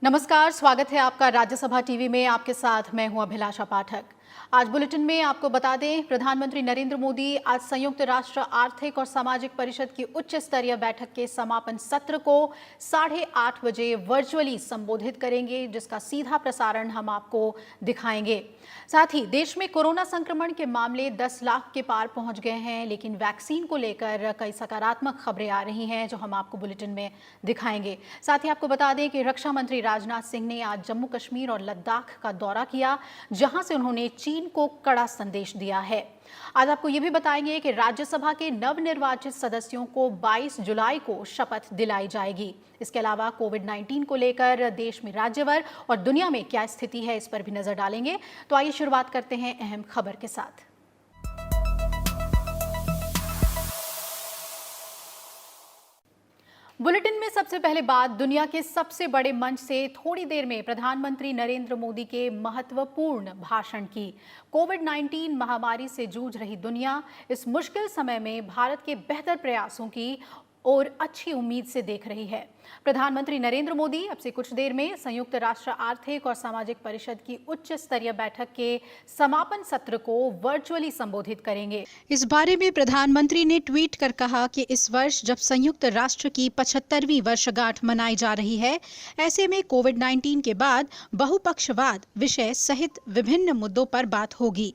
नमस्कार, स्वागत है आपका राज्यसभा टीवी में। आपके साथ मैं हूं अभिलाषा पाठक। आज बुलेटिन में आपको बता दें, प्रधानमंत्री नरेंद्र मोदी आज संयुक्त राष्ट्र आर्थिक और सामाजिक परिषद की उच्च स्तरीय बैठक के समापन सत्र को 8:30 बजे वर्चुअली संबोधित करेंगे, जिसका सीधा प्रसारण हम आपको दिखाएंगे। साथ ही देश में कोरोना संक्रमण के मामले 10 लाख के पार पहुंच गए हैं, लेकिन वैक्सीन को लेकर कई सकारात्मक खबरें आ रही हैं, जो हम आपको बुलेटिन में दिखाएंगे। साथ ही आपको बता दें कि रक्षा मंत्री राजनाथ सिंह ने आज जम्मू कश्मीर और लद्दाख का दौरा किया, जहां से उन्होंने चीन को कड़ा संदेश दिया है। आज आपको ये भी बताएंगे कि राज्यसभा के नवनिर्वाचित सदस्यों को 22 जुलाई को शपथ दिलाई जाएगी। इसके अलावा कोविड-19 को लेकर देश में राज्यभर और दुनिया में क्या स्थिति है, इस पर भी नजर डालेंगे। तो आइए शुरुआत करते हैं अहम खबर के साथ। बुलेटिन में सबसे पहले बात दुनिया के सबसे बड़े मंच से थोड़ी देर में प्रधानमंत्री नरेंद्र मोदी के महत्वपूर्ण भाषण की। कोविड-19 महामारी से जूझ रही दुनिया इस मुश्किल समय में भारत के बेहतर प्रयासों की और अच्छी उम्मीद से देख रही है। प्रधानमंत्री नरेंद्र मोदी अब से कुछ देर में संयुक्त राष्ट्र आर्थिक और सामाजिक परिषद की उच्च स्तरीय बैठक के समापन सत्र को वर्चुअली संबोधित करेंगे। इस बारे में प्रधानमंत्री ने ट्वीट कर कहा कि इस वर्ष जब संयुक्त राष्ट्र की 75वीं वर्षगांठ मनाई जा रही है, ऐसे में कोविड-19 के बाद बहुपक्षवाद विषय सहित विभिन्न मुद्दों पर बात होगी।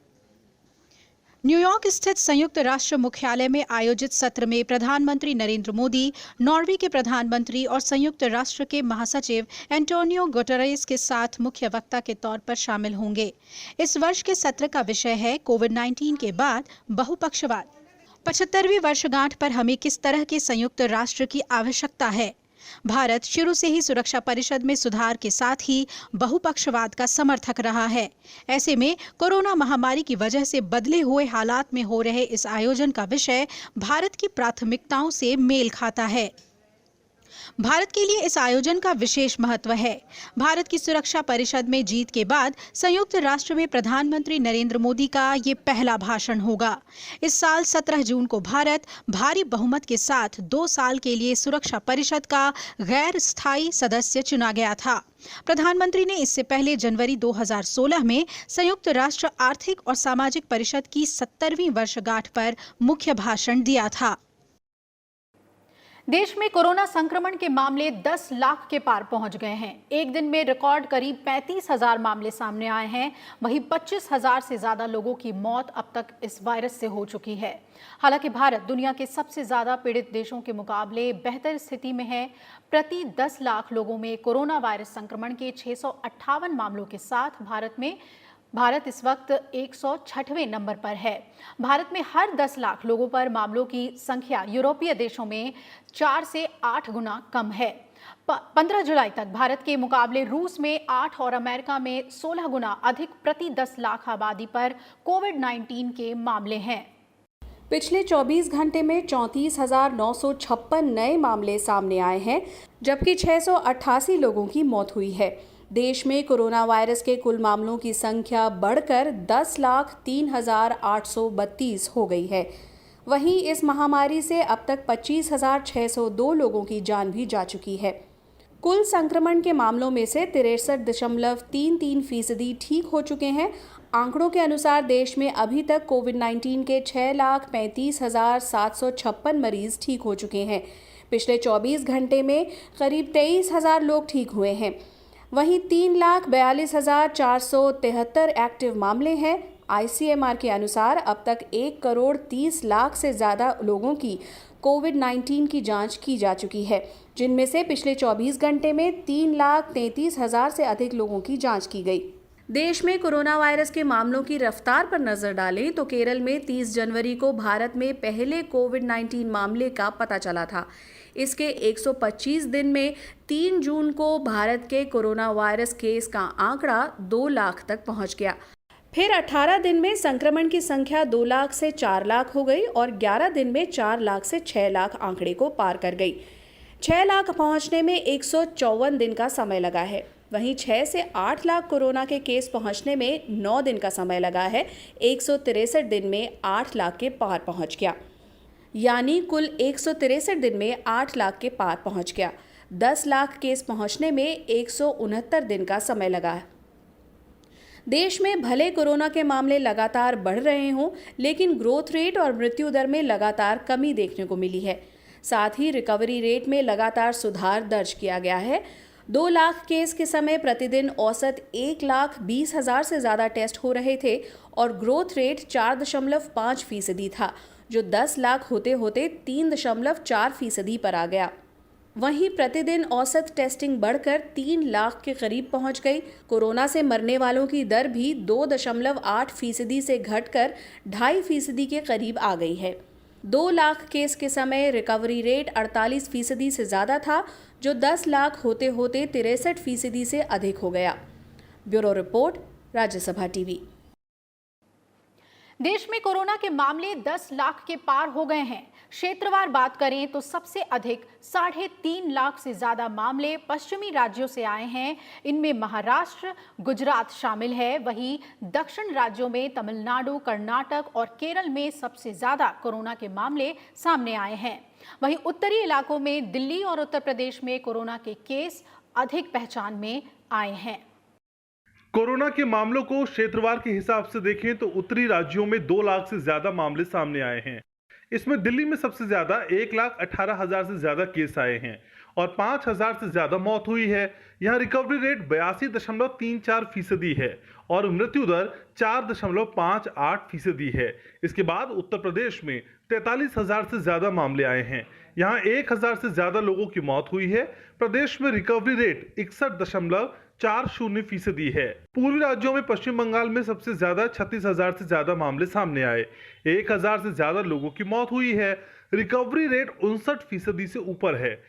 न्यूयॉर्क स्थित संयुक्त राष्ट्र मुख्यालय में आयोजित सत्र में प्रधानमंत्री नरेंद्र मोदी, नॉर्वे के प्रधानमंत्री और संयुक्त राष्ट्र के महासचिव एंटोनियो गुटेरेस के साथ मुख्य वक्ता के तौर पर शामिल होंगे। इस वर्ष के सत्र का विषय है कोविड-19 के बाद बहुपक्षवाद। 75वीं वर्षगांठ पर हमें किस तरह के संयुक्त राष्ट्र की आवश्यकता है। भारत शुरू से ही सुरक्षा परिषद में सुधार के साथ ही बहुपक्षवाद का समर्थक रहा है। ऐसे में कोरोना महामारी की वजह से बदले हुए हालात में हो रहे इस आयोजन का विषय भारत की प्राथमिकताओं से मेल खाता है। भारत के लिए इस आयोजन का विशेष महत्व है। भारत की सुरक्षा परिषद में जीत के बाद संयुक्त राष्ट्र में प्रधानमंत्री नरेंद्र मोदी का ये पहला भाषण होगा। इस साल 17 जून को भारत भारी बहुमत के साथ 2 साल के लिए सुरक्षा परिषद का गैर स्थायी सदस्य चुना गया था। प्रधानमंत्री ने इससे पहले जनवरी 2016 में संयुक्त राष्ट्र आर्थिक और सामाजिक परिषद की 70वीं वर्षगांठ पर मुख्य भाषण दिया था। देश में कोरोना संक्रमण के मामले 10 लाख के पार पहुंच गए हैं। एक दिन में रिकॉर्ड करीब 35,000 मामले सामने आए हैं। वहीं 25,000 से ज्यादा लोगों की मौत अब तक इस वायरस से हो चुकी है। हालांकि भारत दुनिया के सबसे ज्यादा पीड़ित देशों के मुकाबले बेहतर स्थिति में है। प्रति 10 लाख लोगों में कोरोना वायरस संक्रमण के 658 मामलों के साथ भारत इस वक्त 106वें नंबर पर है। भारत में हर 10 लाख लोगों पर मामलों की संख्या यूरोपीय देशों में 4 से 8 गुना कम है। 15 जुलाई तक भारत के मुकाबले रूस में 8 और अमेरिका में 16 गुना अधिक प्रति 10 लाख आबादी पर कोविड-19 के मामले हैं। पिछले 24 घंटे में 34,956 नए मामले सामने आए हैं, जबकि 688 लोगों की मौत हुई है। देश में कोरोना वायरस के कुल मामलों की संख्या बढ़कर 10,03,832 हो गई है। वहीं इस महामारी से अब तक 25,602 लोगों की जान भी जा चुकी है। कुल संक्रमण के मामलों में से 63.33% ठीक हो चुके हैं। आंकड़ों के अनुसार देश में अभी तक कोविड-19 के 6,35,756 मरीज ठीक हो चुके हैं। पिछले 24 घंटे में करीब 23,000 लोग ठीक हुए हैं। वहीं 3,42,473 एक्टिव मामले हैं। ICMR के अनुसार अब तक 1,30,00,000 से ज़्यादा लोगों की कोविड-19 की जांच की जा चुकी है, जिनमें से पिछले 24 घंटे में 3,33,000 से अधिक लोगों की जांच की गई। देश में कोरोना वायरस के मामलों की रफ्तार पर नजर डालें तो केरल में 30 जनवरी को भारत में पहले कोविड-19 मामले का पता चला था। इसके 125 दिन में 3 जून को भारत के कोरोना वायरस केस का आंकड़ा 2 लाख तक पहुंच गया। फिर 18 दिन में संक्रमण की संख्या 2 लाख से 4 लाख हो गई और 11 दिन में 4 लाख से 6 लाख आंकड़े को पार कर गई। 6 लाख पहुंचने में 154 दिन का समय लगा है। वहीं 6 से 8 लाख कोरोना के केस पहुंचने में 9 दिन का समय लगा है। 163 दिन में 8 लाख के पार पहुंच गया, यानी कुल 163 दिन में 8 लाख के पार पहुंच गया। 10 लाख केस पहुंचने में 169 दिन का समय लगा। देश में भले कोरोना के मामले लगातार बढ़ रहे हों, लेकिन ग्रोथ रेट और मृत्यु दर में लगातार कमी देखने को मिली है। साथ ही रिकवरी रेट में लगातार सुधार दर्ज किया गया है। 2 लाख केस के समय प्रतिदिन औसत 1,20,000 से ज़्यादा टेस्ट हो रहे थे और ग्रोथ रेट 4.5% था, जो 10 लाख होते होते 3.4% पर आ गया। वहीं प्रतिदिन औसत टेस्टिंग बढ़कर 3 लाख के करीब पहुंच गई। कोरोना से मरने वालों की दर भी 2.8% से घटकर 2.5% के करीब आ गई है। 2 लाख केस के समय रिकवरी रेट 48% से ज़्यादा था, जो 10 लाख होते होते 63% से अधिक हो गया। Bureau report, Rajya Sabha TV. देश में कोरोना के मामले 10 लाख के पार हो गए हैं। क्षेत्रवार बात करें तो सबसे अधिक 3.5 लाख से ज्यादा मामले पश्चिमी राज्यों से आए हैं। इनमें महाराष्ट्र, गुजरात शामिल है। वहीं दक्षिण राज्यों में तमिलनाडु, कर्नाटक और केरल में सबसे ज्यादा कोरोना के मामले सामने आए हैं। वहीं उत्तरी इलाकों में दिल्ली और उत्तर प्रदेश में कोरोना के केस अधिक पहचान में आए हैं। कोरोना के मामलों को क्षेत्रवार के हिसाब से देखें तो उत्तरी राज्यों में 2 लाख से ज्यादा मामले सामने आए हैं। इसमें दिल्ली में सबसे ज्यादा 1,18,000 से ज्यादा केस आए हैं और 5,000 से ज्यादा मौत हुई है। यहाँ रिकवरी रेट 82.34% है और मृत्यु दर 4.58% है। इसके बाद उत्तर प्रदेश में 43,000 से ज्यादा मामले आए हैं। यहाँ 1,000 से ज्यादा लोगों की मौत हुई है। प्रदेश में रिकवरी रेट 61.40% है। पूर्वी राज्यों में पश्चिम बंगाल में सबसे ज्यादा 36,000 से ज्यादा मामले सामने आए। 1,000 से ज्यादा लोगों की मौत हुई है। रिकवरी रेट 59% से ऊपर है।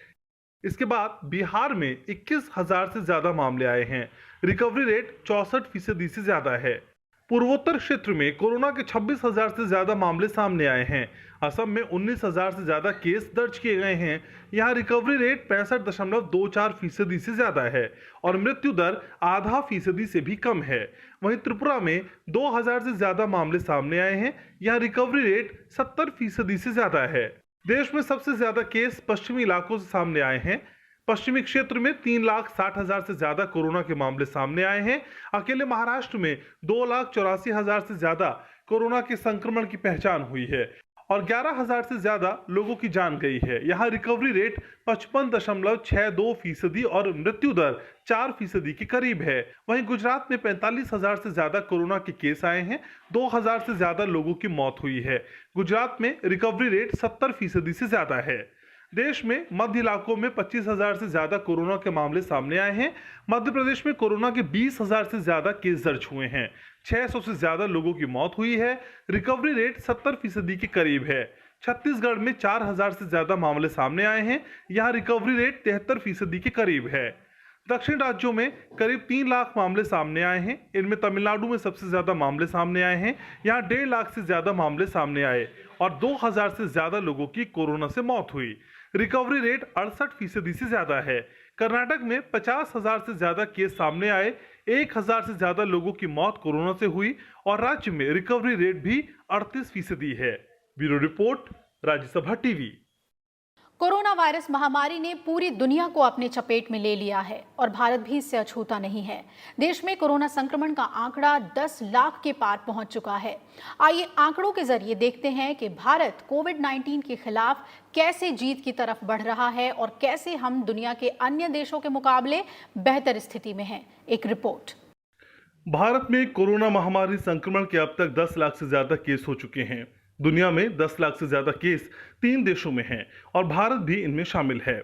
इसके बाद बिहार में 21,000 से ज्यादा मामले आए हैं। रिकवरी रेट 64% से ज्यादा है। पूर्वोत्तर क्षेत्र में कोरोना के 26,000 से ज्यादा मामले सामने आए हैं। असम में 19,000 से ज्यादा केस दर्ज किए गए हैं। यहाँ रिकवरी रेट 65.24% से ज्यादा है और मृत्यु दर 0.5% से भी कम है। वहीं त्रिपुरा में 2,000 से ज्यादा मामले सामने आए हैं। यहाँ रिकवरी रेट 70% से ज्यादा है। देश में सबसे ज्यादा केस पश्चिमी इलाकों से सामने आए हैं। पश्चिमी क्षेत्र में 3,60,000 से ज्यादा कोरोना के मामले सामने आए हैं। अकेले महाराष्ट्र में 2,84,000 से ज्यादा कोरोना के संक्रमण की पहचान हुई है और 11,000 से ज्यादा लोगों की जान गई है। यहाँ रिकवरी रेट 55.62% और मृत्यु दर 4% के करीब है। वहीं गुजरात में 45,000 से ज्यादा कोरोना के केस आए हैं। 2,000 से ज्यादा लोगों की मौत हुई है। गुजरात में रिकवरी रेट 70% से ज्यादा है। देश में मध्य इलाकों में 25,000 से ज्यादा कोरोना के मामले सामने आए हैं। मध्य प्रदेश में कोरोना के 20,000 से ज्यादा केस दर्ज हुए हैं। 600 से ज्यादा लोगों की मौत हुई है। रिकवरी रेट 70% के करीब है। छत्तीसगढ़ में 4,000 से ज्यादा मामले सामने आए हैं। यहाँ रिकवरी रेट 73% के करीब है। दक्षिण राज्यों में करीब 3 लाख मामले सामने आए हैं। इनमें तमिलनाडु में सबसे ज्यादा मामले सामने आए हैं। यहाँ 1.5 लाख से ज्यादा मामले सामने आए और 2,000 से ज्यादा लोगों की कोरोना से मौत हुई। रिकवरी रेट 68% से ज्यादा है। कर्नाटक में 50,000 से ज्यादा केस सामने आए। 1,000 से ज्यादा लोगों की मौत कोरोना से हुई और राज्य में रिकवरी रेट भी 38% है। Bureau report, Rajya Sabha TV. Corona virus महामारी ने पूरी दुनिया को अपने चपेट में ले लिया है और भारत भी इससे अछूता नहीं है। देश में कोरोना संक्रमण का आंकड़ा 10 लाख के पार पहुंच चुका है। आइए आंकड़ों के जरिए देखते हैं कि भारत कोविड-19 के खिलाफ कैसे जीत की तरफ बढ़ रहा है और कैसे हम दुनिया के अन्य देशों के मुकाबले बेहतर स्थिति में हैं। एक रिपोर्ट। भारत में कोरोना महामारी संक्रमण के अब तक 10 लाख से ज्यादा केस हो चुके हैं। दुनिया में 10 लाख से ज्यादा केस 3 देशों में हैं और भारत भी इनमें शामिल है।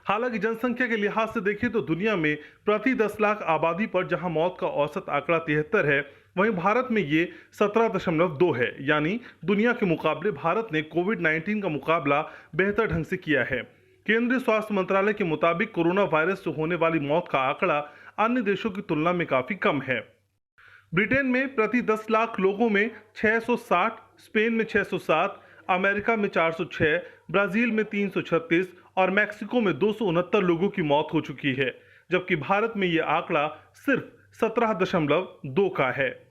हालांकि जनसंख्या के लिहाज से देखें तो दुनिया में प्रति 10 लाख आबादी पर जहां मौत का औसत आंकड़ा 73 है, वहीं भारत में ये 17.2 है। यानी दुनिया के मुकाबले भारत ने कोविड-19 का मुकाबला बेहतर ढंग से किया है। केंद्रीय स्वास्थ्य मंत्रालय के मुताबिक कोरोना वायरस से होने वाली मौत का आंकड़ा अन्य देशों की तुलना में काफी कम है। ब्रिटेन में प्रति 10 लाख लोगों में 660, स्पेन में 607, अमेरिका में 406, ब्राजील में 336 और मैक्सिको में 269 लोगों की मौत हो चुकी है, जबकि भारत में यह आंकड़ा सिर्फ 17.2 का है।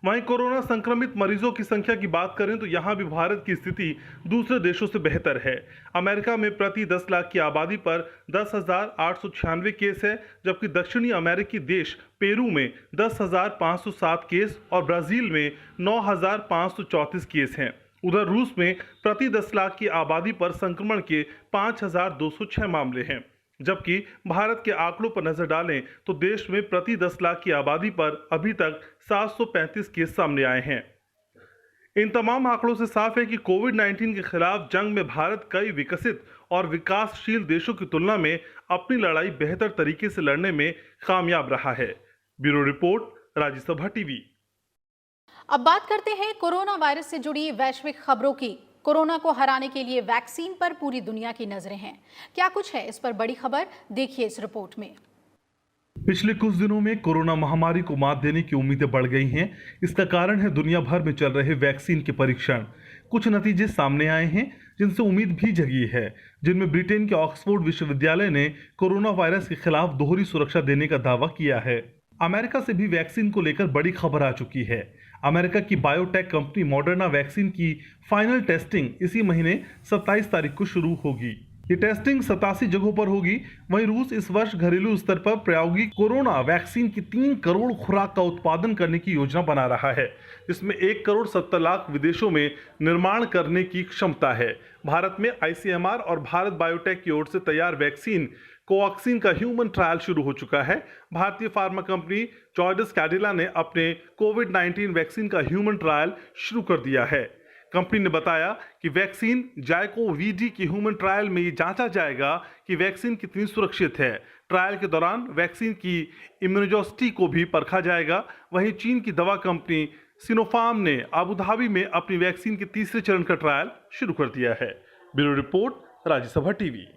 वहीं कोरोना संक्रमित मरीजों की संख्या की बात करें तो यहां भी भारत की स्थिति दूसरे देशों से बेहतर है। अमेरिका में प्रति 10 लाख की आबादी पर 10,896 केस है, जबकि दक्षिणी अमेरिकी देश पेरू में 10,507 केस और ब्राजील में 9,534 केस हैं। उधर रूस में प्रति 10 लाख की आबादी पर संक्रमण के 5,206 मामले हैं। जबकि भारत के आंकड़ों पर नजर डालें तो देश में प्रति 10 लाख की आबादी पर अभी तक 735 केस सामने आए हैं। इन तमाम आंकड़ों से साफ है कि कोविड-19 के खिलाफ जंग में भारत कई विकसित और विकासशील देशों की तुलना में अपनी लड़ाई बेहतर तरीके से लड़ने में कामयाब रहा है। Bureau report, Rajya Sabha TV. अब बात करते हैं कोरोना वायरस से जुड़ी वैश्विक खबरों की। कोरोना को हराने के लिए वैक्सीन पर पूरी दुनिया की नजरें हैं। क्या कुछ है इस पर बड़ी खबर, देखिए इस रिपोर्ट में। पिछले कुछ दिनों में कोरोना महामारी को मात देने की उम्मीदें बढ़ गई हैं। इसका कारण है दुनिया भर में चल रहे वैक्सीन के परीक्षण। कुछ नतीजे सामने आए हैं जिनसे उम्मीद भी जगी है, जिनमें ब्रिटेन के ऑक्सफोर्ड विश्वविद्यालय ने कोरोना वायरस के खिलाफ दोहरी सुरक्षा देने का दावा किया है। अमेरिका से भी वैक्सीन को लेकर बड़ी खबर आ चुकी है। अमेरिका की बायोटेक कंपनी मॉडर्ना वैक्सीन की फाइनल टेस्टिंग इसी महीने 27 तारीख को शुरू होगी। ये टेस्टिंग 87 जगहों पर होगी। वहीं रूस इस वर्ष घरेलू स्तर पर प्रायोगिक कोरोना वैक्सीन की 3 करोड़ खुराक का उत्पादन करने की योजना बना रहा है, जिसमें 1 करोड़ 70 लाख विदेशों में निर्माण करने की क्षमता है। भारत में ICMR और भारत बायोटेक की ओर से तैयार वैक्सीन कोवैक्सीन का ह्यूमन ट्रायल शुरू हो चुका है। भारतीय फार्मा कंपनी जॉयडस कैडिला ने अपने कोविड-19 वैक्सीन का ह्यूमन ट्रायल शुरू कर दिया है। कंपनी ने बताया कि वैक्सीन जायकोवीडी की ह्यूमन ट्रायल में ये जांचा जाएगा कि वैक्सीन कितनी सुरक्षित है। ट्रायल के दौरान वैक्सीन की इम्यूनोजेनिसिटी को भी परखा जाएगा। वहीं चीन की दवा कंपनी सिनोफार्म ने अबू धाबी में अपनी वैक्सीन के तीसरे चरण का ट्रायल शुरू कर दिया है। Bureau report, Rajya Sabha TV.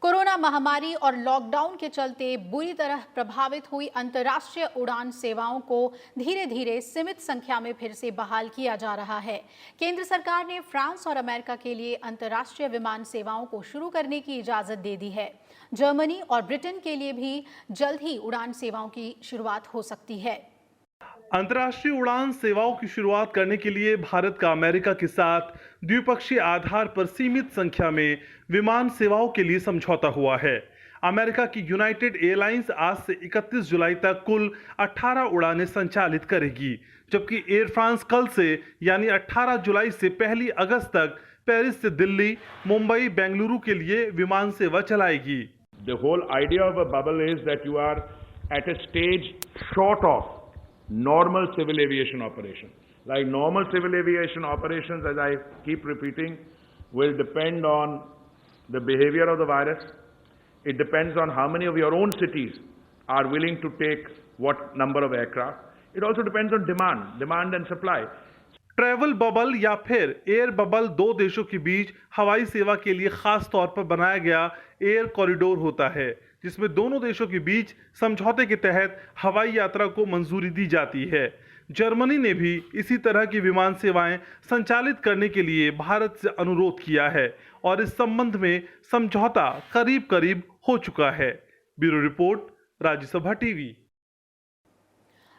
Corona महामारी और लॉकडाउन के चलते बुरी तरह प्रभावित हुई अंतर्राष्ट्रीय उड़ान सेवाओं को धीरे धीरे सीमित संख्या में फिर से बहाल किया जा रहा है। केंद्र सरकार ने फ्रांस और अमेरिका के लिए अंतर्राष्ट्रीय विमान सेवाओं को शुरू करने की इजाजत दे दी है। जर्मनी और ब्रिटेन के लिए भी जल्द ही उड़ान सेवाओं की शुरुआत हो सकती है। अंतर्राष्ट्रीय उड़ान सेवाओं की शुरुआत करने के लिए भारत का अमेरिका के साथ द्विपक्षीय आधार पर सीमित संख्या में विमान सेवाओं के लिए समझौता हुआ है। अमेरिका की यूनाइटेड एयरलाइंस आज से 31 जुलाई तक कुल 18 उड़ानें संचालित करेगी, जबकि एयर फ्रांस कल से यानी 18 जुलाई से 1 अगस्त तक पेरिस से दिल्ली, मुंबई, बेंगलुरु के लिए विमान सेवा चलाएगी। The whole idea of a bubble is that you are at a stage short of normal civil aviation operation. Like normal civil aviation operations, as I keep repeating, will depend on the behavior of the virus. It depends on how many of your own cities are willing to take what number of aircraft. It also depends on demand and supply. Travel bubble या फिर air bubble दो देशों के बीच हवाई सेवा के लिए खास तौर पर बनाया गया एयर कॉरिडोर होता है, जिसमें दोनों देशों के बीच समझौते के तहत हवाई यात्रा को मंजूरी दी जाती है। जर्मनी ने भी इसी तरह की विमान सेवाएं संचालित करने के लिए भारत से अनुरोध किया है और इस संबंध में समझौता करीब करीब हो चुका है। Bureau report, Rajya Sabha TV.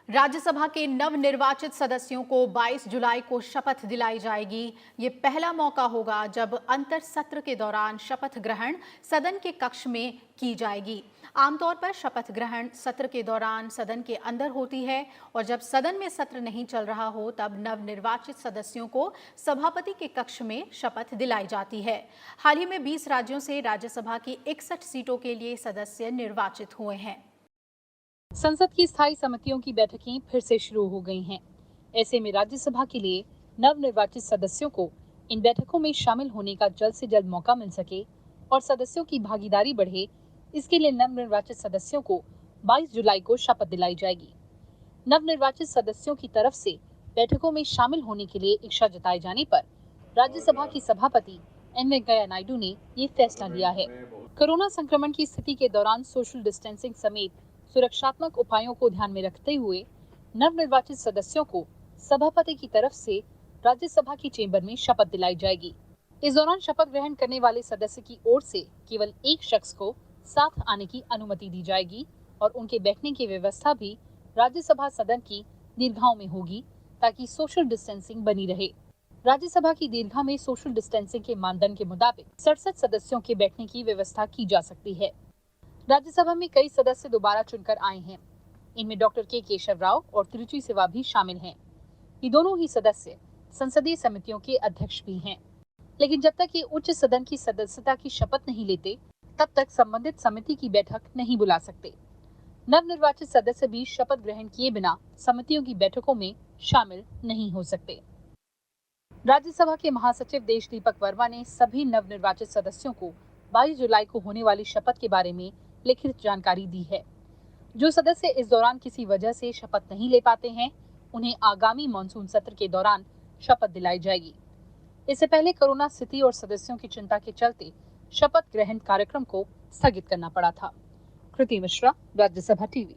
Rajya Sabha के नवनिर्वाचित सदस्यों को 22 जुलाई को शपथ दिलाई जाएगी। ये पहला मौका होगा जब अंतर सत्र के दौरान शपथ ग्रहण सदन के कक्ष में की जाएगी। आमतौर पर शपथ ग्रहण सत्र के दौरान सदन के अंदर होती है और जब सदन में सत्र नहीं चल रहा हो तब नवनिर्वाचित सदस्यों को सभापति के कक्ष में शपथ दिलाई जाती है। हाल ही में 20 राज्यों से राज्यसभा की 61 सीटों के लिए सदस्य निर्वाचित हुए हैं। संसद की स्थायी समितियों की बैठकें फिर से शुरू हो गई हैं। ऐसे में राज्यसभा के लिए नवनिर्वाचित सदस्यों को इन बैठकों में शामिल होने का जल्द से जल्द मौका मिल सके और सदस्यों की भागीदारी बढ़े, इसके लिए नवनिर्वाचित सदस्यों को 22 जुलाई को शपथ दिलाई जाएगी। नवनिर्वाचित सदस्यों की तरफ से बैठकों में शामिल होने के लिए इच्छा जताए जाने पर राज्यसभा की सभापति एम वेंकैया नायडू ने ये फैसला लिया है। कोरोना संक्रमण की स्थिति के दौरान सोशल डिस्टेंसिंग समेत सुरक्षात्मक उपायों को ध्यान में रखते हुए नवनिर्वाचित सदस्यों को सभापति की तरफ से राज्यसभा की चेंबर में शपथ दिलाई जाएगी। इस दौरान शपथ ग्रहण करने वाले सदस्य की ओर से केवल एक शख्स को साथ आने की अनुमति दी जाएगी और उनके बैठने की व्यवस्था भी राज्यसभा सदन की दीर्घाओं में होगी ताकि सोशल डिस्टेंसिंग बनी रहे। राज्यसभा की दीर्घा में सोशल डिस्टेंसिंग के मानदंड के मुताबिक 67 सदस्यों के बैठने की व्यवस्था की जा सकती है। राज्यसभा में कई सदस्य दोबारा चुनकर आए हैं। इनमें डॉक्टर के केशव राव और तिरुचि सिवा भी शामिल हैं। ये दोनों ही सदस्य संसदीय समितियों के अध्यक्ष भी हैं। लेकिन जब तक ये उच्च सदन की सदस्यता की शपथ नहीं लेते, तब तक संबंधित समिति की बैठक नहीं बुला सकते। नवनिर्वाचित सदस्य भी शपथ ग्रहण किए बिना समितियों की बैठकों में शामिल नहीं हो सकते। राज्यसभा के महासचिव देश दीपक वर्मा ने सभी नवनिर्वाचित सदस्यों को 22 जुलाई को होने वाली शपथ के बारे में लिखित जानकारी दी है। जो सदस्य इस दौरान किसी वजह से शपथ नहीं ले पाते हैं, उन्हें आगामी मानसून सत्र के दौरान शपथ दिलाई जाएगी। इससे पहले कोरोना स्थिति और सदस्यों की चिंता के चलते शपथ ग्रहण कार्यक्रम को स्थगित करना पड़ा था। कृति मिश्रा, राज्यसभा टीवी।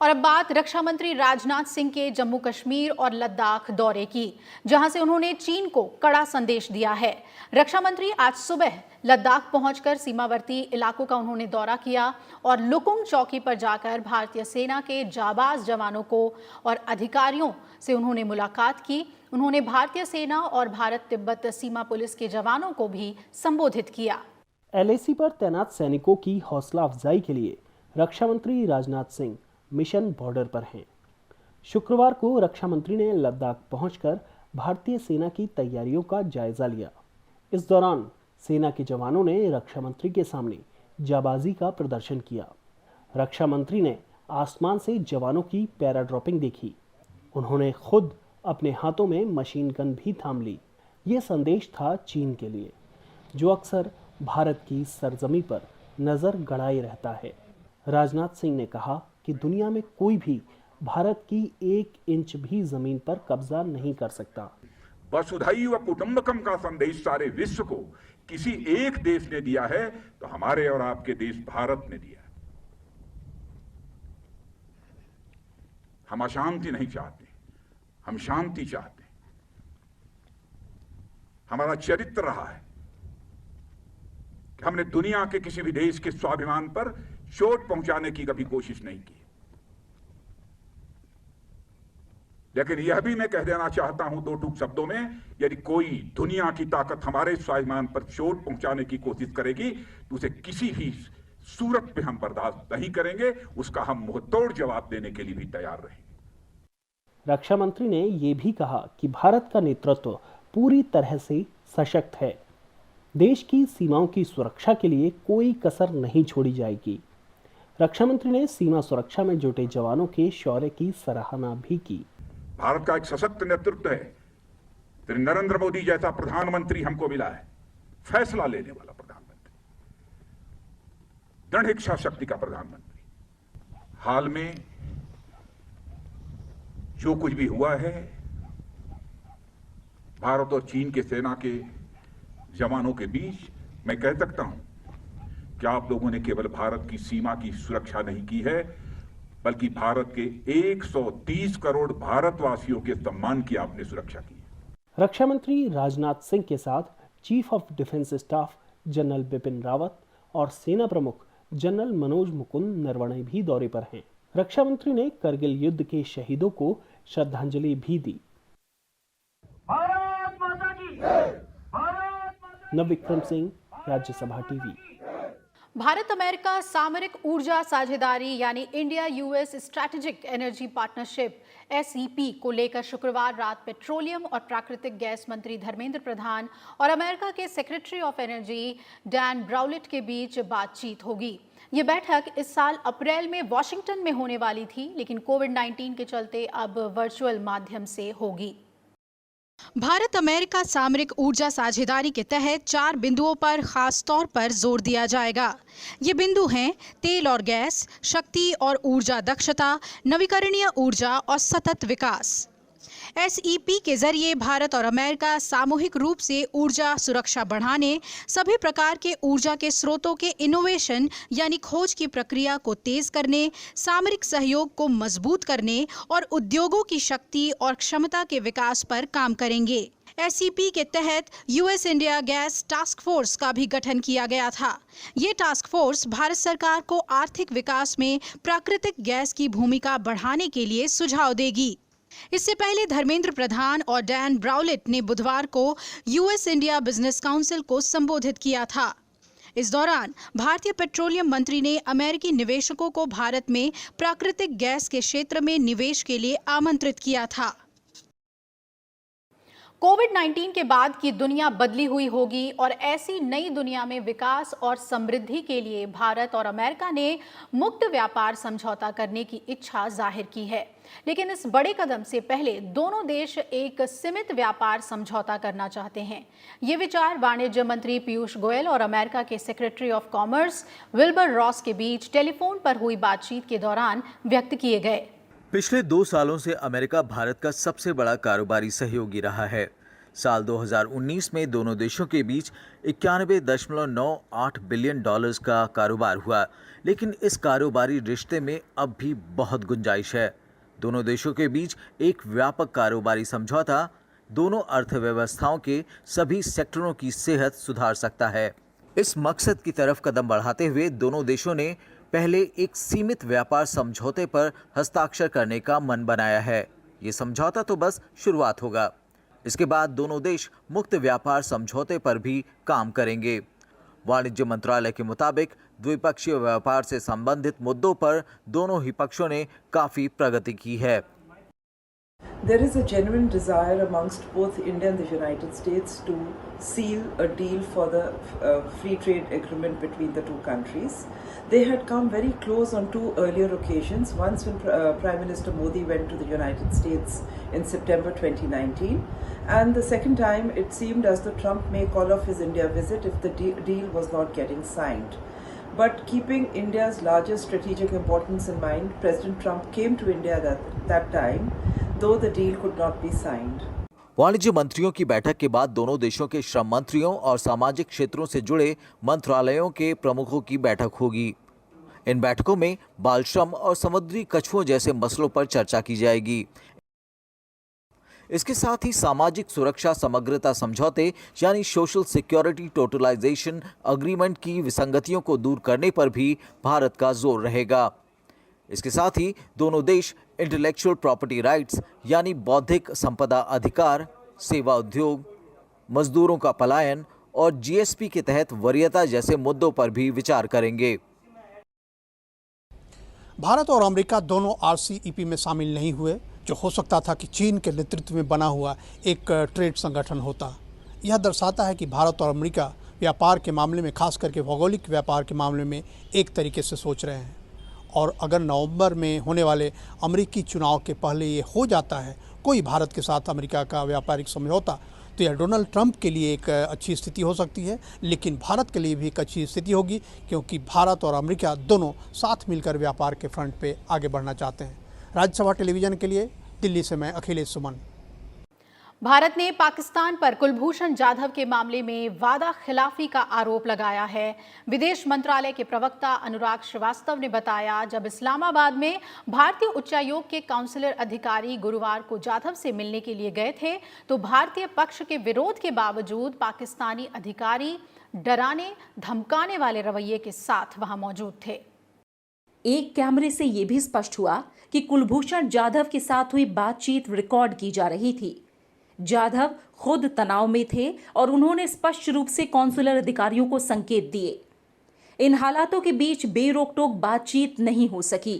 और अब बात रक्षा मंत्री राजनाथ सिंह के जम्मू कश्मीर और लद्दाख दौरे की, जहां से उन्होंने चीन को कड़ा संदेश दिया है। रक्षा मंत्री आज सुबह लद्दाख पहुंचकर सीमावर्ती इलाकों का उन्होंने दौरा किया और लुकुंग चौकी पर जाकर भारतीय सेना के जाबाज जवानों को और अधिकारियों से उन्होंने मुलाकात की। उन्होंने भारतीय सेना और भारत तिब्बत सीमा पुलिस के जवानों को भी संबोधित किया। LAC पर तैनात सैनिकों की हौसला अफजाई के लिए रक्षा मंत्री राजनाथ सिंह मिशन बॉर्डर पर हैं। शुक्रवार को रक्षा मंत्री ने लद्दाख पहुंचकर भारतीय सेना की तैयारियों का जायजा लिया। इस दौरान सेना के जवानों ने रक्षा मंत्री के सामने जाबाजी का प्रदर्शन किया। रक्षा मंत्री ने आसमान से जवानों की पैराड्रॉपिंग देखी। उन्होंने खुद अपने हाथों में मशीन गन भी थाम ली। ये संदेश था चीन के लिए, जो अक्सर भारत की सरजमी पर नजर गड़ाए रहता है। राजनाथ सिंह ने कहा कि दुनिया में कोई भी भारत की 1 इंच भी जमीन पर कब्जा नहीं कर सकता। वसुधैव कुटुंबकम का संदेश सारे विश्व को किसी एक देश ने दिया है तो हमारे और आपके देश भारत ने दिया। हम अशांति नहीं चाहते, हम शांति चाहते। हमारा चरित्र रहा है कि हमने दुनिया के किसी भी देश के स्वाभिमान पर चोट पहुंचाने की कभी कोशिश नहीं की। लेकिन यह भी मैं कह देना चाहता हूं 2 टूक शब्दों में, यदि कोई दुनिया की ताकत हमारे स्वाभिमान पर चोट पहुंचाने की कोशिश करेगी तो उसे किसी भी सूरत पे हम बर्दाश्त नहीं करेंगे। उसका हम मुंहतोड़ जवाब देने के लिए भी तैयार रहेंगे। रक्षा मंत्री ने यह भी कहा कि भारत का नेतृत्व पूरी तरह से सशक्त है। देश की सीमाओं की सुरक्षा के लिए कोई कसर नहीं छोड़ी जाएगी। रक्षा मंत्री ने सीमा सुरक्षा में जुटे जवानों के शौर्य की सराहना भी की। भारत का एक सशक्त नेतृत्व है। श्री नरेंद्र मोदी जैसा प्रधानमंत्री हमको मिला है, फैसला लेने वाला प्रधानमंत्री, दृढ़ इच्छा शक्ति का प्रधानमंत्री। हाल में जो कुछ भी हुआ है, भारत और चीन के सेना के जवानों के बीच, मैं कह सकता हूं कि आप लोगों ने केवल भारत की सीमा की सुरक्षा नहीं की है, बल्कि भारत के 130 करोड़ भारतवासियों के सम्मान की आपने सुरक्षा की। रक्षा मंत्री राजनाथ सिंह के साथ chief of defence staff general Bipin Rawat और सेना प्रमुख जनरल मनोज मुकुंद नरवणे भी दौरे पर हैं। रक्षा मंत्री ने करगिल युद्ध के शहीदों को श्रद्धांजलि भी दी। भारत माता की जय। नवविक्रम सिंह, राज्यसभा टीवी। भारत अमेरिका सामरिक ऊर्जा साझेदारी यानी India US strategic energy partnership SEP को लेकर शुक्रवार रात पेट्रोलियम और प्राकृतिक गैस मंत्री धर्मेंद्र प्रधान और अमेरिका के सेक्रेटरी ऑफ एनर्जी डैन ब्राउलेट के बीच बातचीत होगी। ये बैठक इस साल अप्रैल में वॉशिंगटन में होने वाली थी, लेकिन कोविड-19 के चलते अब वर्चुअल माध्यम से होगी। भारत अमेरिका सामरिक ऊर्जा साझेदारी के तहत 4 बिंदुओं पर खास तौर पर जोर दिया जाएगा। ये बिंदु हैं तेल और गैस, शक्ति और ऊर्जा दक्षता, नवीकरणीय ऊर्जा और सतत विकास। SEP के जरिए भारत और अमेरिका सामूहिक रूप से ऊर्जा सुरक्षा बढ़ाने, सभी प्रकार के ऊर्जा के स्रोतों के इनोवेशन यानी खोज की प्रक्रिया को तेज करने, सामरिक सहयोग को मजबूत करने और उद्योगों की शक्ति और क्षमता के विकास पर काम करेंगे। एसईपी के तहत US India gas task force का भी गठन किया गया था। ये टास्क फोर्स भारत सरकार को आर्थिक विकास में प्राकृतिक गैस की भूमिका बढ़ाने के लिए सुझाव देगी। इससे पहले धर्मेंद्र प्रधान और डैन ब्राउलेट ने बुधवार को यूएस इंडिया बिजनेस काउंसिल को संबोधित किया था। इस दौरान भारतीय पेट्रोलियम मंत्री ने अमेरिकी निवेशकों को भारत में प्राकृतिक गैस के क्षेत्र में निवेश के लिए आमंत्रित किया था। कोविड-19 के बाद की दुनिया बदली हुई होगी और ऐसी नई दुनिया में विकास और समृद्धि के लिए भारत और अमेरिका ने मुक्त व्यापार समझौता करने की इच्छा जाहिर की है। लेकिन इस बड़े कदम से पहले दोनों देश एक सीमित व्यापार समझौता करना चाहते हैं। ये विचार वाणिज्य मंत्री पीयूष गोयल और अमेरिका के secretary of commerce Wilbur Ross के बीच टेलीफोन पर हुई बातचीत के दौरान व्यक्त किए गए। पिछले 2 सालों से अमेरिका भारत का सबसे बड़ा कारोबारी सहयोगी रहा है। साल 2019 में दोनों देशों के बीच 91.98 बिलियन डॉलर्स का कारोबार हुआ, लेकिन इस कारोबारी रिश्ते में अब भी बहुत गुंजाइश है। दोनों देशों के बीच एक व्यापक कारोबारी समझौता दोनों अर्थव्यवस्थाओं के सभी सेक्टरों की सेहत सुधार सकता है। इस मकसद की तरफ कदम बढ़ाते हुए दोनों देशों ने पहले एक सीमित व्यापार समझौते पर हस्ताक्षर करने का मन बनाया है। ये समझौता तो बस शुरुआत होगा। इसके बाद दोनों देश मुक्त व्यापार समझौते पर भी काम करेंगे। वाणिज्य मंत्रालय के मुताबिक द्विपक्षीय व्यापार से संबंधित मुद्दों पर दोनों ही पक्षों ने काफी प्रगति की है। There is a genuine desire amongst both India and the United States to seal a deal for the free trade agreement between the two countries. They had come very close on 2 earlier occasions. Once when Prime Minister Modi went to the United States in September 2019, and the second time it seemed as though Trump may call off his India visit if the deal was not getting signed. But keeping India's largest strategic importance in mind, President Trump came to India that time, though the deal could not be signed. वाणिज्य मंत्रियों की बैठक के बाद दोनों देशों के श्रम मंत्रियों और सामाजिक क्षेत्रों से जुड़े मंत्रालयों के प्रमुखों की बैठक होगी। इन बैठकों में बाल श्रम और समुद्री कछुओं जैसे मसलों पर चर्चा की जाएगी। इसके साथ ही सामाजिक सुरक्षा समग्रता समझौते यानी सोशल सिक्योरिटी टोटलाइजेशन अग्रीमेंट की विसंगतियों को दूर करने पर भी भारत का जोर रहेगा। इसके साथ ही दोनों देश इंटेलेक्चुअल प्रॉपर्टी राइट्स यानी बौद्धिक संपदा अधिकार, सेवा उद्योग, मजदूरों का पलायन और जीएसपी के तहत वरीयता जैसे मुद्दों पर भी विचार करेंगे। भारत और अमेरिका दोनों आरसीईपी में शामिल नहीं हुए, जो हो सकता था कि चीन के नेतृत्व में बना हुआ एक ट्रेड संगठन होता। यह दर्शाता है कि भारत और अमेरिका व्यापार के मामले में, खास करके भौगोलिक व्यापार के मामले में एक तरीके से सोच रहे हैं। और अगर नवंबर में होने वाले अमेरिकी चुनाव के पहले ये हो जाता है कोई भारत के साथ अमेरिका का व्यापारिक समझौता, तो यह डोनाल्ड ट्रंप के लिए एक अच्छी स्थिति हो सकती है, लेकिन भारत के लिए भी एक अच्छी स्थिति होगी, क्योंकि भारत और अमेरिका दोनों साथ मिलकर व्यापार के फ्रंट पे आगे बढ़ना चाहते हैं। राज्यसभा टेलीविज़न के लिए दिल्ली से मैं अखिलेश सुमन। भारत ने पाकिस्तान पर कुलभूषण जाधव के मामले में वादा खिलाफी का आरोप लगाया है। विदेश मंत्रालय के प्रवक्ता अनुराग श्रीवास्तव ने बताया, जब इस्लामाबाद में भारतीय उच्चायोग के काउंसलर अधिकारी गुरुवार को जाधव से मिलने के लिए गए थे, तो भारतीय पक्ष के विरोध के बावजूद पाकिस्तानी अधिकारी डराने धमकाने वाले रवैये के साथ वहां मौजूद थे। एक कैमरे से ये भी स्पष्ट हुआ कि कुलभूषण जाधव के साथ हुई बातचीत रिकॉर्ड की जा रही थी। जाधव खुद तनाव में थे और उन्होंने स्पष्ट रूप से कॉन्सुलर अधिकारियों को संकेत दिए। इन हालातों के बीच बेरोक-टोक बातचीत नहीं हो सकी।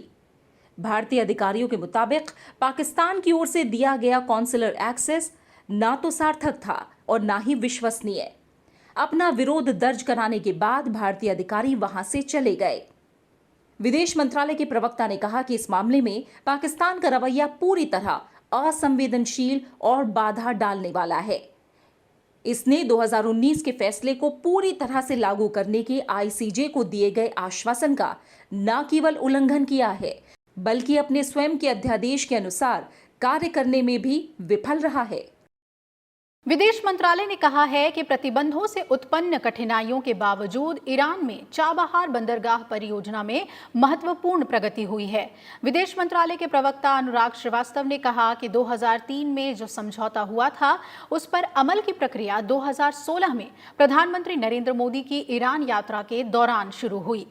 भारतीय अधिकारियों के मुताबिक पाकिस्तान की ओर से दिया गया कॉन्सुलर एक्सेस ना तो सार्थक था और ना ही विश्वसनीय। अपना विरोध दर्ज कराने के बाद भारतीय अधिकारी वहां से चले गए। विदेश मंत्रालय के प्रवक्ता ने कहा कि इस मामले में पाकिस्तान का रवैया पूरी तरह असंवेदनशील और बाधा डालने वाला है। इसने 2019 के फैसले को पूरी तरह से लागू करने के आईसीजे को दिए गए आश्वासन का न केवल उल्लंघन किया है, बल्कि अपने स्वयं के अध्यादेश के अनुसार कार्य करने में भी विफल रहा है। विदेश मंत्रालय ने कहा है कि प्रतिबंधों से उत्पन्न कठिनाइयों के बावजूद ईरान में चाबहार बंदरगाह परियोजना में महत्वपूर्ण प्रगति हुई है। विदेश मंत्रालय के प्रवक्ता अनुराग श्रीवास्तव ने कहा कि 2003 में जो समझौता हुआ था उस पर अमल की प्रक्रिया 2016 में प्रधानमंत्री नरेंद्र मोदी की ईरान यात्रा के दौरान शुरू हुई।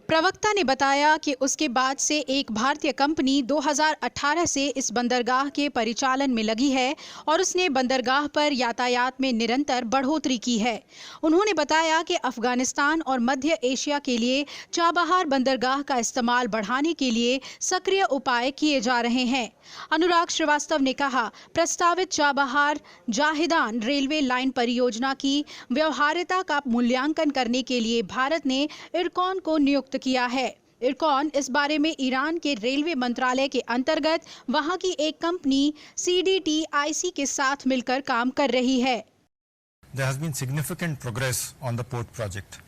प्रवक्ता ने बताया कि उसके बाद से एक भारतीय कंपनी 2018 से इस बंदरगाह के परिचालन में लगी है और उसने बंदरगाह पर यातायात में निरंतर बढ़ोतरी की है। उन्होंने बताया कि अफगानिस्तान और मध्य एशिया के लिए चाबहार बंदरगाह का इस्तेमाल बढ़ाने के लिए सक्रिय उपाय किए जा रहे हैं। अनुराग श्रीवास्तव ने कहा, प्रस्तावित चाबहार जाहिदान रेलवे लाइन परियोजना की व्यवहार्यता का मूल्यांकन करने के लिए भारत ने इरकॉन को नियुक्त किया है। इरकॉन इस बारे में ईरान के रेलवे मंत्रालय के अंतर्गत वहां की एक कंपनी CDTIC के साथ मिलकर काम कर रही है। There has been significant progress on the port project.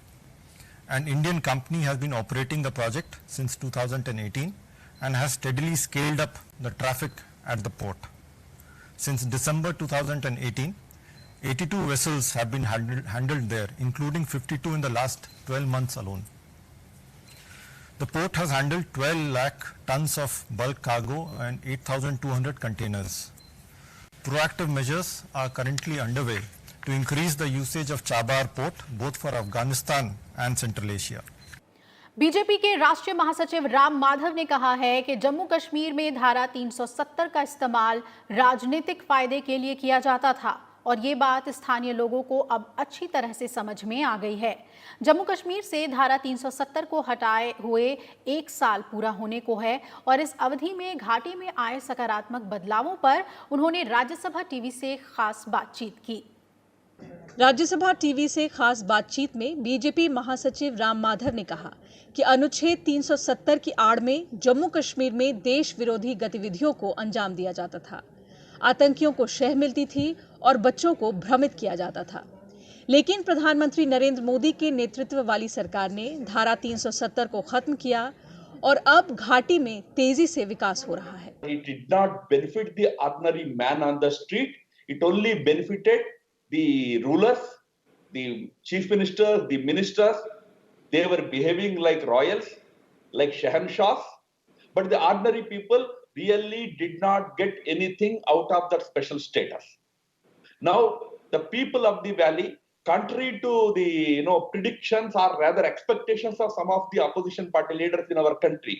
An Indian company has been operating the project since 2018 and has steadily scaled up the traffic at the port. Since December 2018, 82 vessels have been handled there, including 52 in the last 12 months alone. The port has handled 12 lakh tons of bulk cargo and 8,200 containers. Proactive measures are currently underway to increase the usage of Chabahar port both for Afghanistan and Central Asia. BJP के राष्ट्रीय महासचिव राम माधव ने कहा है कि जम्मू कश्मीर में धारा 370 का इस्तेमाल राजनीतिक फायदे के लिए किया जाता था और ये बात स्थानीय लोगों को अब अच्छी तरह से समझ में आ गई है। जम्मू कश्मीर से धारा 370 को हटाए हुए 1 साल पूरा होने को है और इस अवधि में घाटी में आए सकारात्मक बदलावों पर उन्होंने राज्यसभा टीवी से खास बातचीत की। राज्यसभा टीवी से खास बातचीत में बीजेपी महासचिव राम माधव ने कहा कि अनुच्छेद 370 की आड़ में जम्मू कश्मीर में देश विरोधी गतिविधियों को अंजाम दिया जाता था। आतंकियों को शह मिलती थी और बच्चों को भ्रमित किया जाता था। लेकिन प्रधानमंत्री नरेंद्र मोदी के नेतृत्व वाली सरकार ने धारा 370 को खत्म किया और अब घाटी में तेजी से विकास हो रहा है। It did not benefit the ordinary man on the street. It only benefited the rulers, the chief ministers, the ministers. They were behaving like royals, like Shahanshahs. But the ordinary people really did not get anything out of that special status. Now, the people of the valley, contrary to the predictions or rather expectations of some of the opposition party leaders in our country,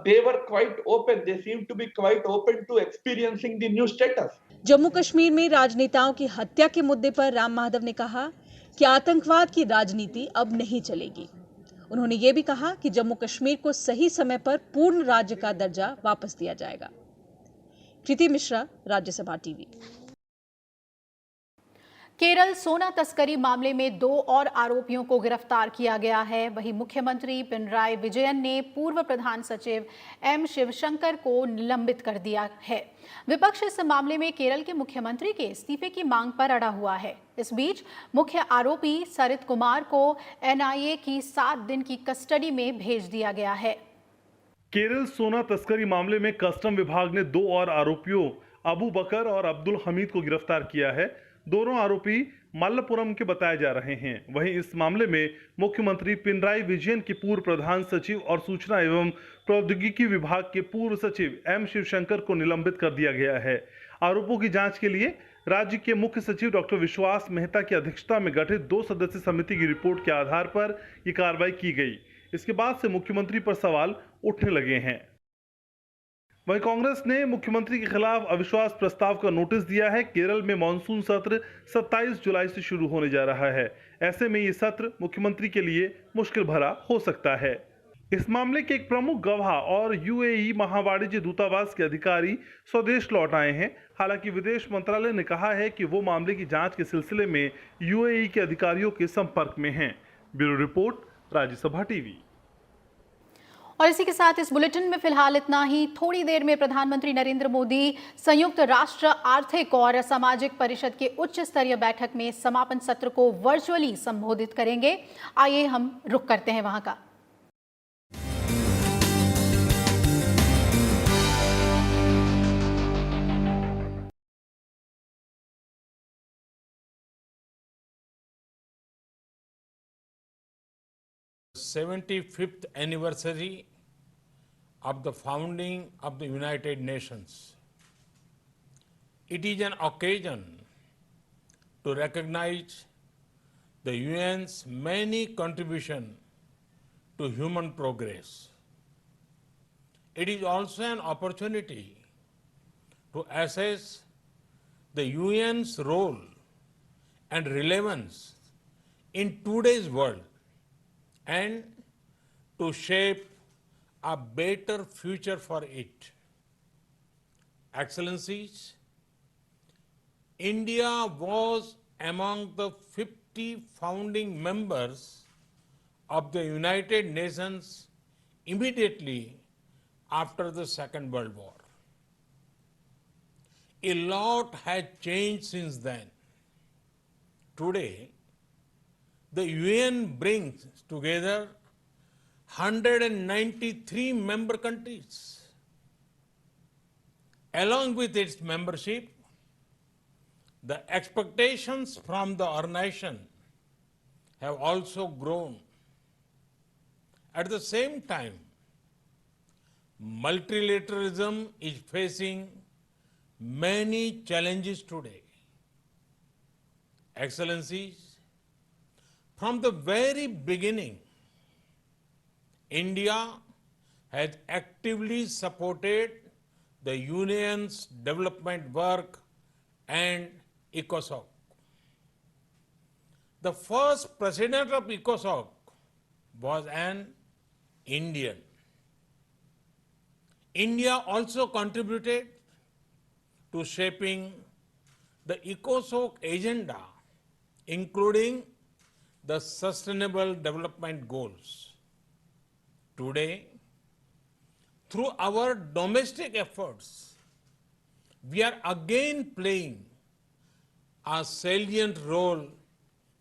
they were quite open. They seemed to be quite open to experiencing the new status. Jammu Kashmir में राजनेताओं की हत्या के मुद्दे पर राम माधव ने कहा कि आतंकवाद की राजनीति अब नहीं चलेगी। उन्होंने ये भी कहा कि जम्मू कश्मीर को सही समय पर पूर्ण राज्य का दर्जा वापस दिया जाएगा। कृति मिश्रा, राज्यसभा टीवी। केरल सोना तस्करी मामले में 2 और आरोपियों को गिरफ्तार किया गया है। वहीं मुख्यमंत्री पिनराई विजयन ने पूर्व प्रधान सचिव एम शिवशंकर को निलंबित कर दिया है। विपक्ष इस मामले में केरल के मुख्यमंत्री के इस्तीफे की मांग पर अड़ा हुआ है। इस बीच मुख्य आरोपी सरित कुमार को NIA की 7 दिन की कस्टडी में भेज दिया गया है। केरल सोना तस्करी मामले में कस्टम विभाग ने 2 और आरोपियों अबू बकर और अब्दुल हमीद को गिरफ्तार किया है। दोनों आरोपी मल्लपुरम के बताए जा रहे हैं। वहीं इस मामले में मुख्यमंत्री पिनराई विजयन के पूर्व प्रधान सचिव और सूचना एवं प्रौद्योगिकी विभाग के पूर्व सचिव एम शिवशंकर को निलंबित कर दिया गया है। आरोपों की जांच के लिए राज्य के मुख्य सचिव डॉक्टर विश्वास मेहता की अध्यक्षता में गठित 2 सदस्यीय समिति की रिपोर्ट के आधार पर ये कार्रवाई की गई। इसके बाद से मुख्यमंत्री पर सवाल उठने लगे हैं। वहीं कांग्रेस ने मुख्यमंत्री के खिलाफ अविश्वास प्रस्ताव का नोटिस दिया है। केरल में मानसून सत्र 27 जुलाई से शुरू होने जा रहा है। ऐसे में ये सत्र मुख्यमंत्री के लिए मुश्किल भरा हो सकता है। इस मामले के एक प्रमुख गवाह और UAE महावाणिज्य दूतावास के अधिकारी स्वदेश लौट आए हैं। हालांकि विदेश मंत्रालय ने कहा है कि वो मामले की जांच के सिलसिले में UAE के अधिकारियों के संपर्क में हैं। Bureau report, Rajya Sabha TV. और इसी के साथ इस बुलेटिन में फिलहाल इतना ही। थोड़ी देर में प्रधानमंत्री नरेंद्र मोदी संयुक्त राष्ट्र आर्थिक और सामाजिक परिषद के उच्च स्तरीय बैठक में समापन सत्र को वर्चुअली संबोधित करेंगे। आइए हम रुख करते हैं वहां का। 75th anniversary of the founding of the United Nations. It is an occasion to recognize the UN's many contributions to human progress. It is also an opportunity to assess the UN's role and relevance in today's world and to shape a better future for it. Excellencies, India was among the 50 founding members of the United Nations immediately after the Second World War. A lot has changed since then. Today, the UN brings together 193 member countries. Along with its membership, the expectations from the organization have also grown. At the same time, multilateralism is facing many challenges today. Excellencies, from the very beginning, India has actively supported the Union's development work and ECOSOC. The first president of ECOSOC was an Indian. India also contributed to shaping the ECOSOC agenda, including the Sustainable Development Goals. Today, through our domestic efforts, we are again playing a salient role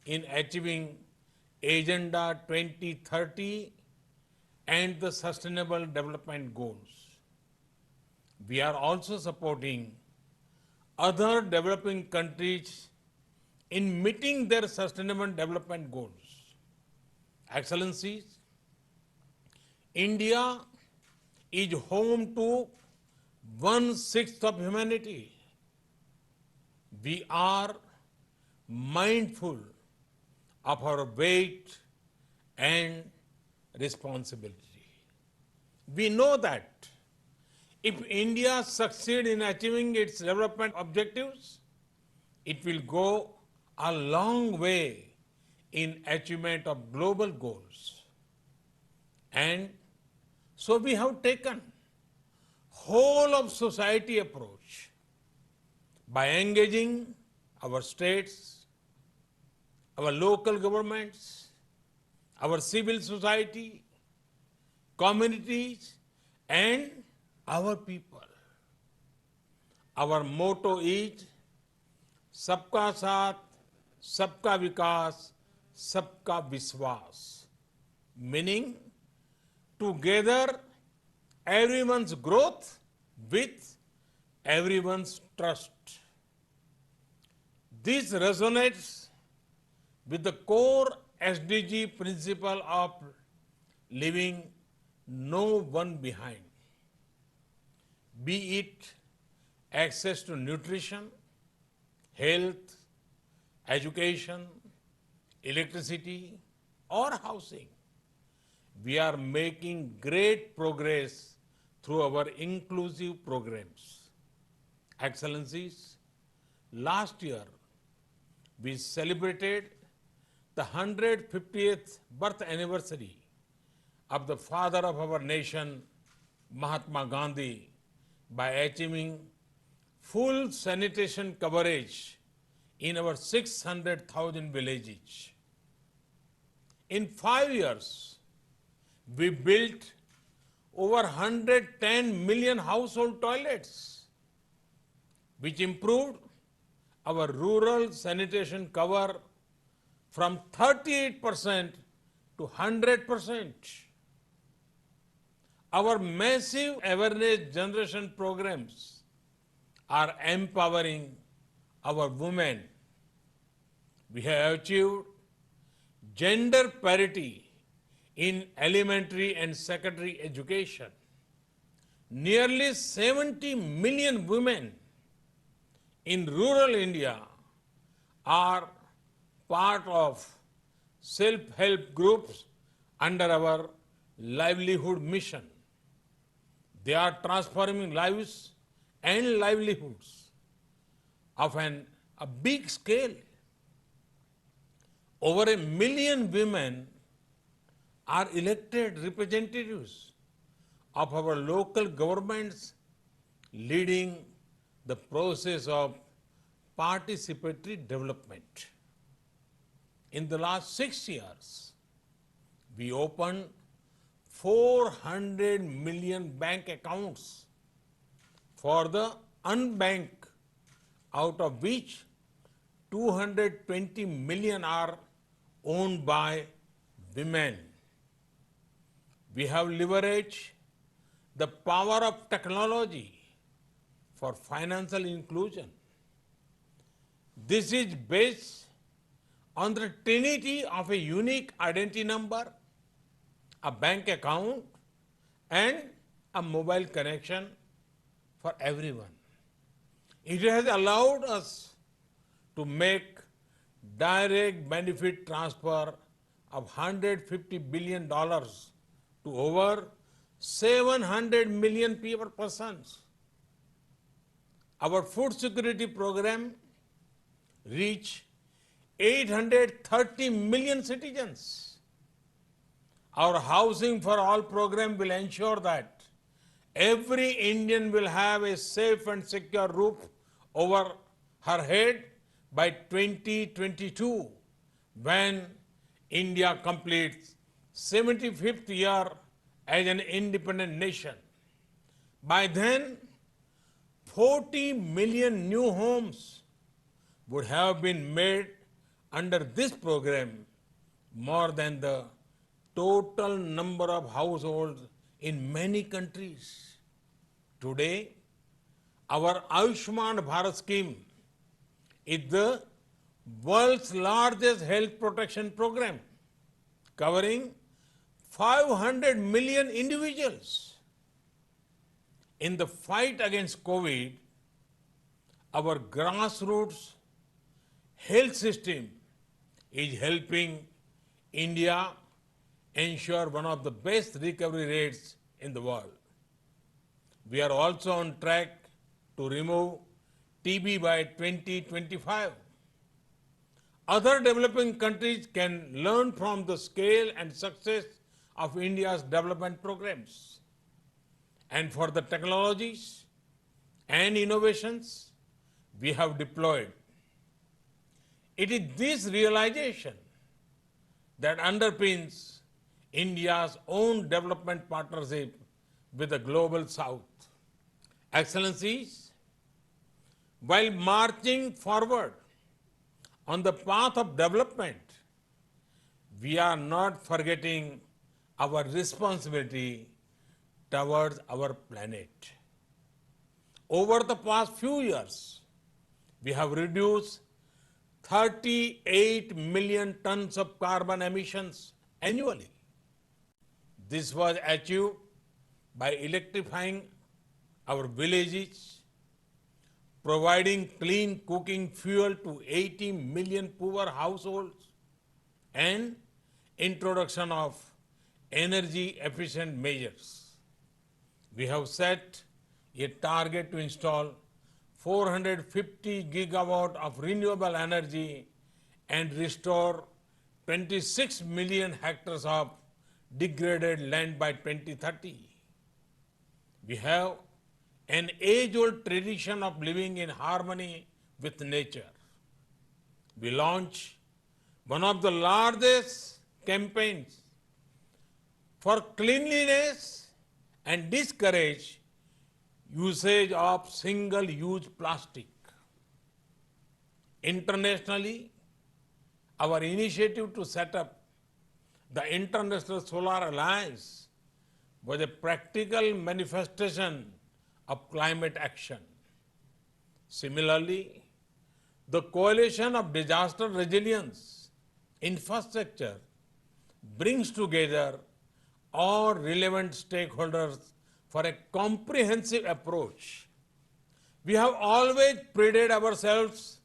in achieving Agenda 2030 and the Sustainable Development Goals. We are also supporting other developing countries in meeting their Sustainable Development Goals. Excellencies, India is home to 1/6 of humanity. We are mindful of our weight and responsibility. We know that if India succeeds in achieving its development objectives, it will go a long way in achievement of global goals. And so we have taken whole of society approach by engaging our states, our local governments, our civil society, communities, and our people. Our motto is Sabka Saath, Sabka Vikas, Sabka Vishwas, meaning together everyone's growth with everyone's trust. This resonates with the core SDG principle of leaving no one behind, be it access to nutrition, health, education, electricity, or housing. We are making great progress through our inclusive programs. Excellencies, last year we celebrated the 150th birth anniversary of the father of our nation, Mahatma Gandhi, by achieving full sanitation coverage in our 600,000 villages. In 5 years, we built over 110 million household toilets, which improved our rural sanitation cover from 38% to 100%. Our massive awareness generation programs are empowering our women. We have achieved gender parity in elementary and secondary education. Nearly 70 million women in rural India are part of self-help groups under our livelihood mission. They are transforming lives and livelihoods of a big scale. Over 1 million women are elected representatives of our local governments, leading the process of participatory development. In the last 6 years, we opened 400 million bank accounts for the unbanked, out of which 220 million are owned by women. We have leveraged the power of technology for financial inclusion. This is based on the trinity of a unique identity number, a bank account, and a mobile connection for everyone. It has allowed us to make direct benefit transfer of $150 billion to over 700 million persons. Our food security program reached 830 million citizens. Our Housing for All program will ensure that every Indian will have a safe and secure roof over her head by 2022, when India completes 75th year as an independent nation. By then, 40 million new homes would have been made under this program, more than the total number of households in many countries. Today, our Ayushman Bharat scheme is the world's largest health protection program, covering 500 million individuals. In the fight against COVID, our grassroots health system is helping India ensure one of the best recovery rates in the world. We are also on track to remove TB by 2025. Other developing countries can learn from the scale and success of India's development programs. And for the technologies and innovations we have deployed, it is this realization that underpins India's own development partnership with the Global South. Excellencies, while marching forward on the path of development, we are not forgetting our responsibility towards our planet. Over the past few years, we have reduced 38 million tons of carbon emissions annually. This was achieved by electrifying our villages, providing clean cooking fuel to 80 million poor households, and introduction of energy efficient measures. We have set a target to install 450 gigawatt of renewable energy and restore 26 million hectares of degraded land by 2030. We have an age-old tradition of living in harmony with nature. We launched one of the largest campaigns for cleanliness and discourage usage of single-use plastic. Internationally, our initiative to set up the International Solar Alliance was a practical manifestation of climate action. Similarly, the Coalition of Disaster Resilience Infrastructure brings together all relevant stakeholders for a comprehensive approach. We have always prided ourselves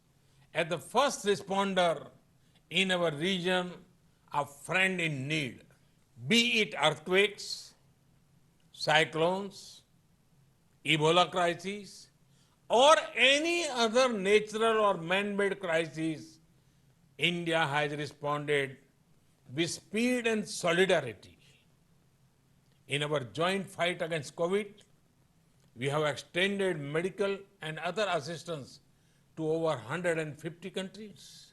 as the first responder in our region, a friend in need, be it earthquakes, cyclones, Ebola crises, or any other natural or man-made crisis. India has responded with speed and solidarity. In our joint fight against COVID, we have extended medical and other assistance to over 150 countries.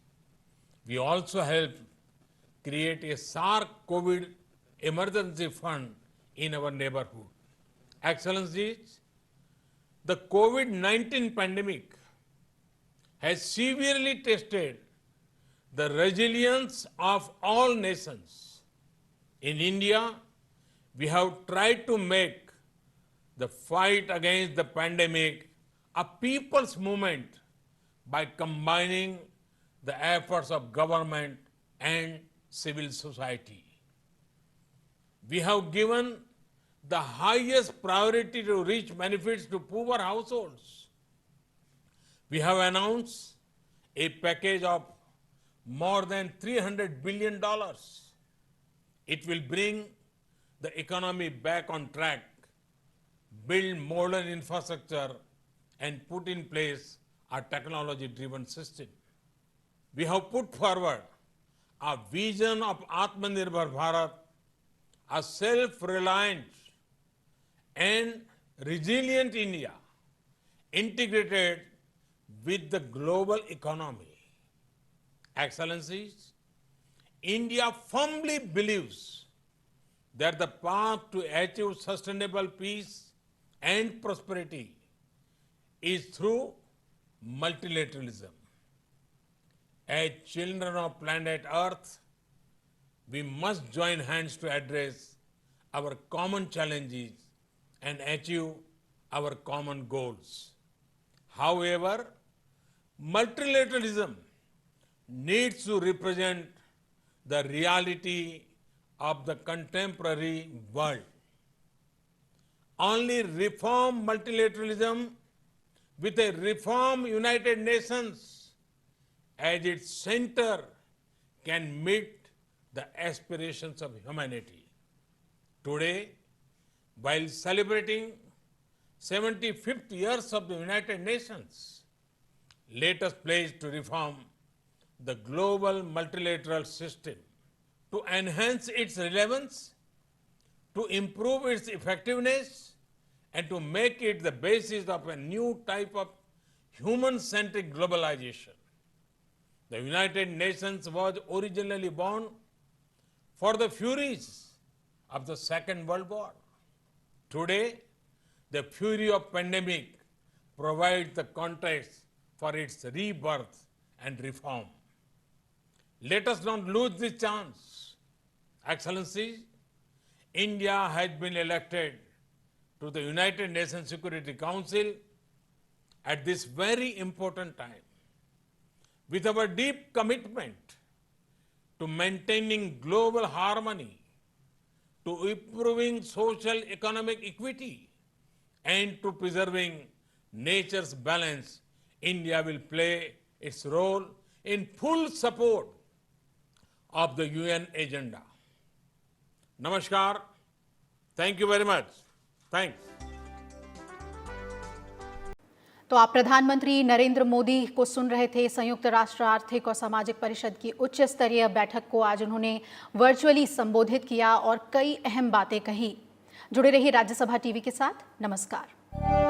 We also helped create a SARC COVID emergency fund in our neighborhood. Excellencies, the COVID-19 pandemic has severely tested the resilience of all nations. In India, we have tried to make the fight against the pandemic a people's movement by combining the efforts of government and civil society. We have given the highest priority to reach benefits to poor households. We have announced a package of more than $300 billion. It will bring the economy back on track, build modern infrastructure, and put in place a technology-driven system. We have put forward a vision of Atmanirbhar Bharat, a self-reliant and resilient India integrated with the global economy. Excellencies, India firmly believes that the path to achieve sustainable peace and prosperity is through multilateralism. As children of planet Earth, we must join hands to address our common challenges and achieve our common goals. However, multilateralism needs to represent the reality of the contemporary world. Only reform multilateralism with a reform United Nations as its center can meet the aspirations of humanity. Today, while celebrating 75th years of the United Nations, let us pledge to reform the global multilateral system to enhance its relevance, to improve its effectiveness, and to make it the basis of a new type of human-centric globalization. The United Nations was originally born for the furies of the Second World War. Today, the fury of pandemic provides the context for its rebirth and reform. Let us not lose this chance. Excellencies, India has been elected to the United Nations Security Council at this very important time. With our deep commitment to maintaining global harmony, to improving social economic equity, and to preserving nature's balance, India will play its role in full support of the UN agenda. Namaskar. Thank you very much. Thanks. तो आप प्रधानमंत्री नरेंद्र मोदी को सुन रहे थे। संयुक्त राष्ट्र आर्थिक और सामाजिक परिषद की उच्च स्तरीय बैठक को आज उन्होंने वर्चुअली संबोधित किया और कई अहम बातें कही। जुड़े रहिए राज्यसभा टीवी के साथ। नमस्कार।